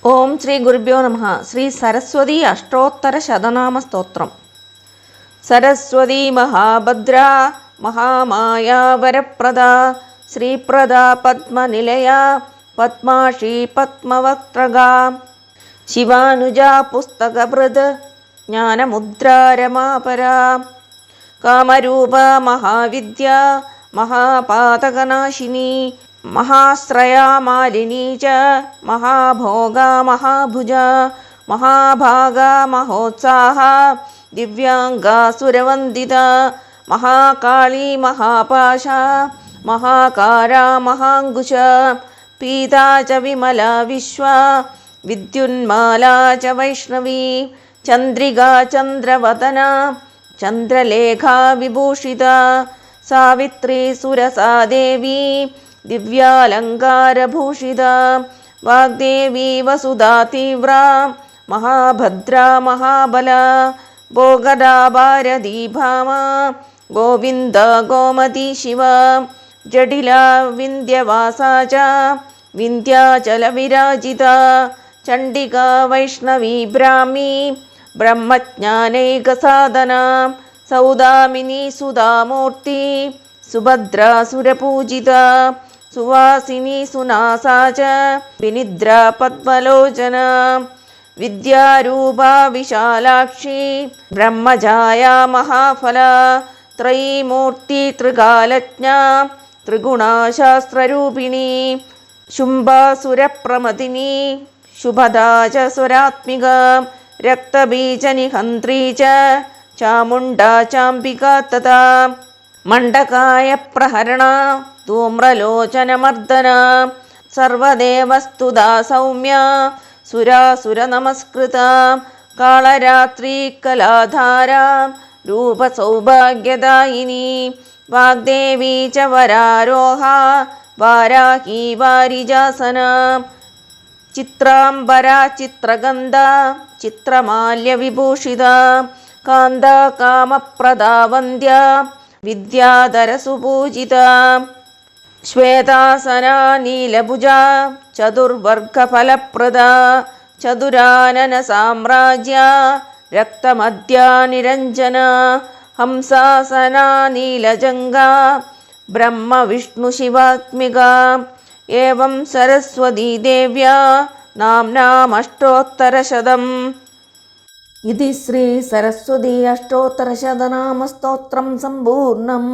ഓം ശ്രീ ഗുരുഭ്യോ നമഃ. ശ്രീ സരസ്വതി അഷ്ടോത്തര ശതനാമ സ്തോത്രം. സരസ്വതി മഹാഭദ്ര മഹാമായ വരപ്രദ ശ്രീപ്രദ പത്മനിലയ പത്മാക്ഷി പത്മവക്ത്രഗ ശിവാനുജ പുസ്തകഭൃത് ജ്ഞാനമുദ്രാരമാപര കാമരൂപ മഹാവിദ്യ മഹാപാതകനാശിനി മഹാശ്രയാ മാലിനീ ച മഹാഭോഗ മഹാഭുജ മഹാഭാഗ മഹോത്സാഹ ദിവ്യാംഗാസുരവന്ദിത മഹാകാളി മഹാപാശ മഹാകാര മഹാങ്കുശ പീതാ ച വിമല വിശ്വ വിദ്യുന്മാലാ ച വൈഷ്ണവി ചന്ദ്രികാ ചന്ദ്രവദന ചന്ദ്രലേഖാ വിഭൂഷിത സാവിത്രി സുരസാ ദേവി ദിവ്യാലങ്കാരഭൂഷിത വാഗ്ദേവി വസുധാ തീവ്ര മഹാഭദ്ര മഹാബല ഭോഗദാ ഭാരതീ ഭാമ ഗോവിന്ദ ഗോമതി ശിവ ജഡില വിന്ധ്യവാസാ ച വിന്ധ്യാചല വിരാജിത ചണ്ഡിക വൈഷ്ണവി ബ്രാഹ്മി ബ്രഹ്മജ്ഞാനൈകസാധന സൗദാമിനി സുധാമൂർത്തി സുഭദ്രാ സുരപൂജിത സുവാസിനി സുനാസാ ച വിനിദ്ര പദ്മലോചന വിദ്യാരൂപ വിശാലാക്ഷി ബ്രഹ്മജായ മഹാഫല ത്രയീമൂർത്തി ത്രികാലജ്ഞ ത്രിഗുണാശാസ്ത്രരൂപിണി ശുംഭാസുരപ്രമദിനി ശുഭദാ ച സ്വരാത്മിക രക്തബീജനിഹന്ത്രീ ച ചാമുണ്ഡാ ചാംബികാ തഥാ മണ്ഡകായ പ്രഹരണ ധൂമ്രലോചനമർദ്ദന സർവദേവസ്തുതാ സൗമ്യ സുരാസുര നമസ്കൃത കാളരാത്രി കലാധാര രൂപസൗഭാഗ്യദായിനി വാഗ്ദേവി ച വരാരോഹ വാരാഹി വാരിജാസന ചിത്രാംബര ചിത്രഗന്ധ ചിത്രമാല്യവിഭൂഷിത കാന്ത കാമപ്രദാ വന്ദ്യ വിദ്യാധര സുപൂജിത ശ്വേതാസന നീലഭുജ ചതുർവർഗഫലപ്രദ ചതുരാനന സാമ്രാജ്യ രക്തമദ്യ നിരഞ്ജന ഹംസാസന നീലജംഗ ബ്രഹ്മ വിഷ്ണു ശിവാത്മിക ഏവം സരസ്വതീ ദേവ്യാ നാംനാമഷ്ടോത്തരശതം. ഇതി ശ്രീ സരസ്വതി അഷ്ടോത്തരശതനാമ സ്തോത്രം സമ്പൂർണം.